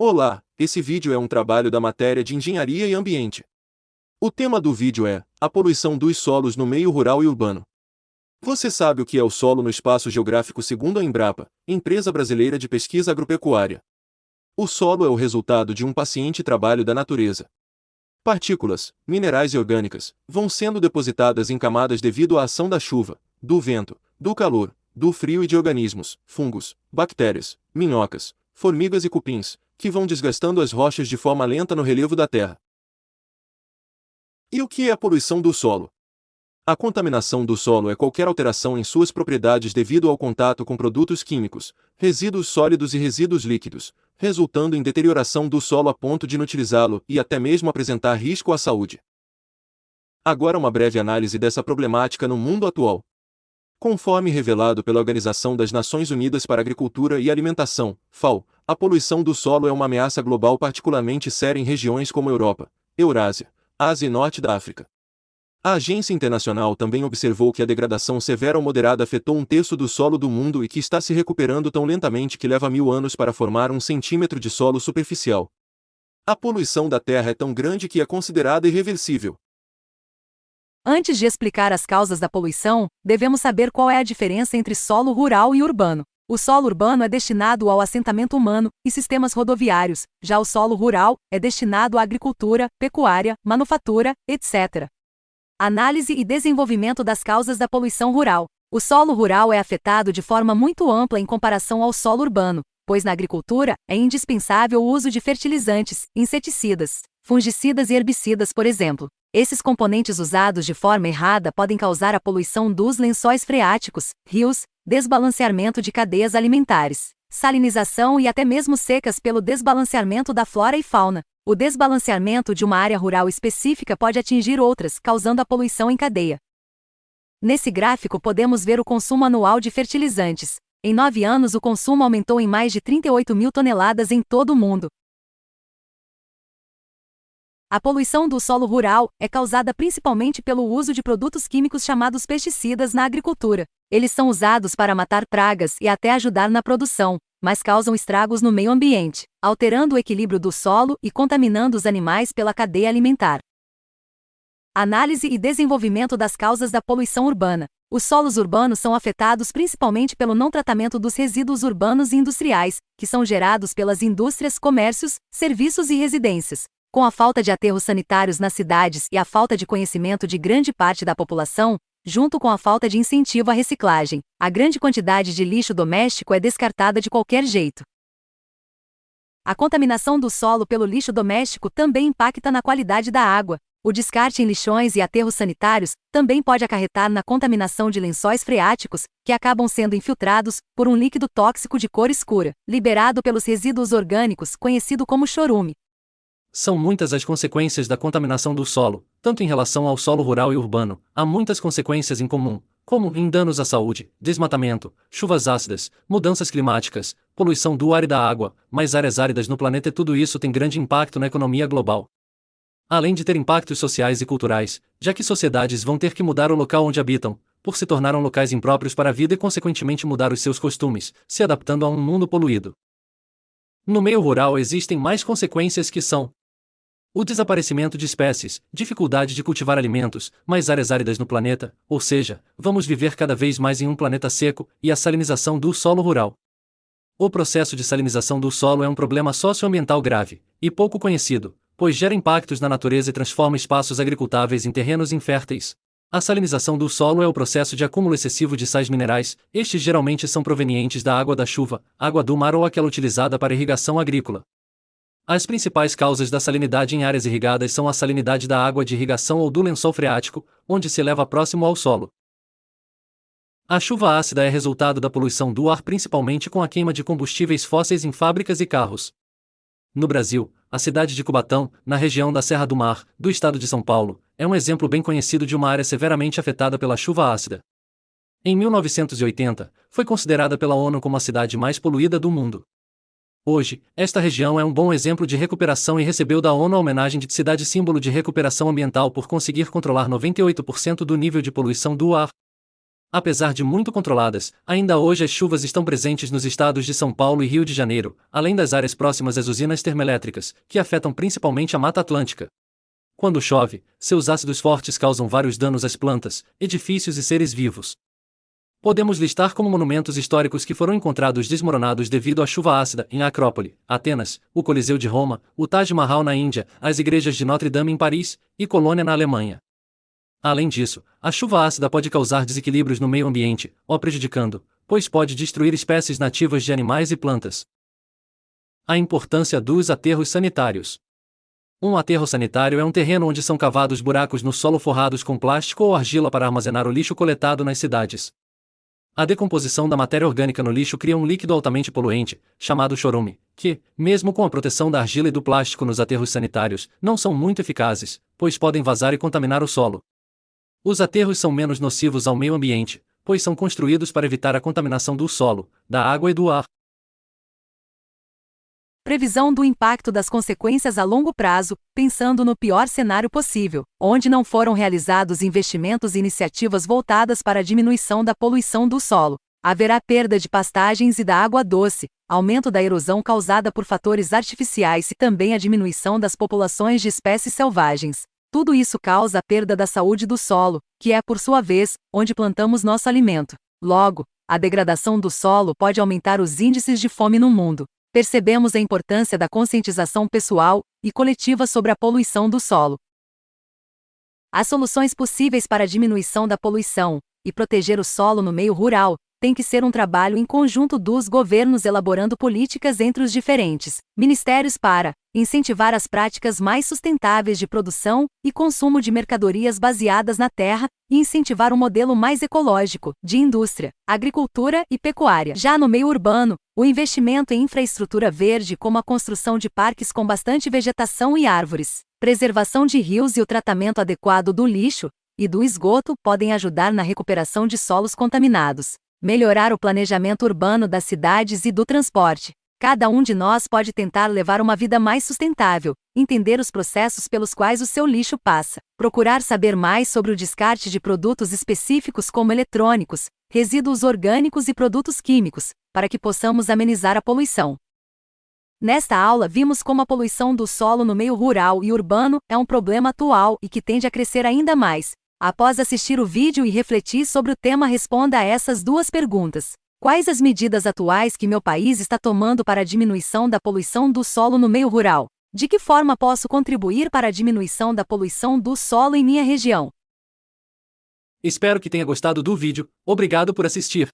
Olá, esse vídeo é um trabalho da matéria de Engenharia e Ambiente. O tema do vídeo é a poluição dos solos no meio rural e urbano. Você sabe o que é o solo no espaço geográfico segundo a Embrapa, empresa brasileira de pesquisa agropecuária? O solo é o resultado de um paciente trabalho da natureza. Partículas, minerais e orgânicas, vão sendo depositadas em camadas devido à ação da chuva, do vento, do calor, do frio e de organismos, fungos, bactérias, minhocas, formigas e cupins, que vão desgastando as rochas de forma lenta no relevo da terra. E o que é a poluição do solo? A contaminação do solo é qualquer alteração em suas propriedades devido ao contato com produtos químicos, resíduos sólidos e resíduos líquidos, resultando em deterioração do solo a ponto de inutilizá-lo e até mesmo apresentar risco à saúde. Agora uma breve análise dessa problemática no mundo atual. Conforme revelado pela Organização das Nações Unidas para a Agricultura e Alimentação, FAO, a poluição do solo é uma ameaça global particularmente séria em regiões como Europa, Eurásia, Ásia e Norte da África. A agência internacional também observou que a degradação severa ou moderada afetou 1/3 do solo do mundo e que está se recuperando tão lentamente que leva 1000 anos para formar 1 centímetro de solo superficial. A poluição da terra é tão grande que é considerada irreversível. Antes de explicar as causas da poluição, devemos saber qual é a diferença entre solo rural e urbano. O solo urbano é destinado ao assentamento humano e sistemas rodoviários, já o solo rural é destinado à agricultura, pecuária, manufatura, etc. Análise e desenvolvimento das causas da poluição rural. O solo rural é afetado de forma muito ampla em comparação ao solo urbano, pois na agricultura é indispensável o uso de fertilizantes, inseticidas, fungicidas e herbicidas, por exemplo. Esses componentes usados de forma errada podem causar a poluição dos lençóis freáticos, rios, desbalanceamento de cadeias alimentares, salinização e até mesmo secas pelo desbalanceamento da flora e fauna. O desbalanceamento de uma área rural específica pode atingir outras, causando a poluição em cadeia. Nesse gráfico podemos ver o consumo anual de fertilizantes. Em 9 anos o consumo aumentou em mais de 38.000 toneladas em todo o mundo. A poluição do solo rural é causada principalmente pelo uso de produtos químicos chamados pesticidas na agricultura. Eles são usados para matar pragas e até ajudar na produção, mas causam estragos no meio ambiente, alterando o equilíbrio do solo e contaminando os animais pela cadeia alimentar. Análise e desenvolvimento das causas da poluição urbana. Os solos urbanos são afetados principalmente pelo não tratamento dos resíduos urbanos e industriais, que são gerados pelas indústrias, comércios, serviços e residências. Com a falta de aterros sanitários nas cidades e a falta de conhecimento de grande parte da população, junto com a falta de incentivo à reciclagem, a grande quantidade de lixo doméstico é descartada de qualquer jeito. A contaminação do solo pelo lixo doméstico também impacta na qualidade da água. O descarte em lixões e aterros sanitários também pode acarretar na contaminação de lençóis freáticos, que acabam sendo infiltrados por um líquido tóxico de cor escura, liberado pelos resíduos orgânicos, conhecido como chorume. São muitas as consequências da contaminação do solo, tanto em relação ao solo rural e urbano. Há muitas consequências em comum, como em danos à saúde, desmatamento, chuvas ácidas, mudanças climáticas, poluição do ar e da água, mais áreas áridas no planeta, e tudo isso tem grande impacto na economia global. Além de ter impactos sociais e culturais, já que sociedades vão ter que mudar o local onde habitam, por se tornaram locais impróprios para a vida e consequentemente mudar os seus costumes, se adaptando a um mundo poluído. No meio rural existem mais consequências que são o desaparecimento de espécies, dificuldade de cultivar alimentos, mais áreas áridas no planeta, ou seja, vamos viver cada vez mais em um planeta seco, e a salinização do solo rural. O processo de salinização do solo é um problema socioambiental grave, e pouco conhecido, pois gera impactos na natureza e transforma espaços agricultáveis em terrenos inférteis. A salinização do solo é o processo de acúmulo excessivo de sais minerais, estes geralmente são provenientes da água da chuva, água do mar ou aquela utilizada para irrigação agrícola. As principais causas da salinidade em áreas irrigadas são a salinidade da água de irrigação ou do lençol freático, onde se eleva próximo ao solo. A chuva ácida é resultado da poluição do ar principalmente com a queima de combustíveis fósseis em fábricas e carros. No Brasil, a cidade de Cubatão, na região da Serra do Mar, do estado de São Paulo, é um exemplo bem conhecido de uma área severamente afetada pela chuva ácida. Em 1980, foi considerada pela ONU como a cidade mais poluída do mundo. Hoje, esta região é um bom exemplo de recuperação e recebeu da ONU a homenagem de cidade símbolo de recuperação ambiental por conseguir controlar 98% do nível de poluição do ar. Apesar de muito controladas, ainda hoje as chuvas estão presentes nos estados de São Paulo e Rio de Janeiro, além das áreas próximas às usinas termoelétricas, que afetam principalmente a Mata Atlântica. Quando chove, seus ácidos fortes causam vários danos às plantas, edifícios e seres vivos. Podemos listar como monumentos históricos que foram encontrados desmoronados devido à chuva ácida em Acrópole, Atenas, o Coliseu de Roma, o Taj Mahal na Índia, as igrejas de Notre Dame em Paris e Colônia na Alemanha. Além disso, a chuva ácida pode causar desequilíbrios no meio ambiente, o prejudicando, pois pode destruir espécies nativas de animais e plantas. A importância dos aterros sanitários. Um aterro sanitário é um terreno onde são cavados buracos no solo forrados com plástico ou argila para armazenar o lixo coletado nas cidades. A decomposição da matéria orgânica no lixo cria um líquido altamente poluente, chamado chorume, que, mesmo com a proteção da argila e do plástico nos aterros sanitários, não são muito eficazes, pois podem vazar e contaminar o solo. Os aterros são menos nocivos ao meio ambiente, pois são construídos para evitar a contaminação do solo, da água e do ar. Previsão do impacto das consequências a longo prazo, pensando no pior cenário possível, onde não foram realizados investimentos e iniciativas voltadas para a diminuição da poluição do solo. Haverá perda de pastagens e da água doce, aumento da erosão causada por fatores artificiais e também a diminuição das populações de espécies selvagens. Tudo isso causa a perda da saúde do solo, que é, por sua vez, onde plantamos nosso alimento. Logo, a degradação do solo pode aumentar os índices de fome no mundo. Percebemos a importância da conscientização pessoal e coletiva sobre a poluição do solo. As soluções possíveis para a diminuição da poluição e proteger o solo no meio rural tem que ser um trabalho em conjunto dos governos elaborando políticas entre os diferentes ministérios para incentivar as práticas mais sustentáveis de produção e consumo de mercadorias baseadas na terra e incentivar um modelo mais ecológico de indústria, agricultura e pecuária. Já no meio urbano, o investimento em infraestrutura verde, como a construção de parques com bastante vegetação e árvores, preservação de rios e o tratamento adequado do lixo e do esgoto podem ajudar na recuperação de solos contaminados. Melhorar o planejamento urbano das cidades e do transporte. Cada um de nós pode tentar levar uma vida mais sustentável, entender os processos pelos quais o seu lixo passa, procurar saber mais sobre o descarte de produtos específicos como eletrônicos, resíduos orgânicos e produtos químicos, para que possamos amenizar a poluição. Nesta aula vimos como a poluição do solo no meio rural e urbano é um problema atual e que tende a crescer ainda mais. Após assistir o vídeo e refletir sobre o tema, responda a essas duas perguntas. Quais as medidas atuais que meu país está tomando para a diminuição da poluição do solo no meio rural? De que forma posso contribuir para a diminuição da poluição do solo em minha região? Espero que tenha gostado do vídeo, obrigado por assistir.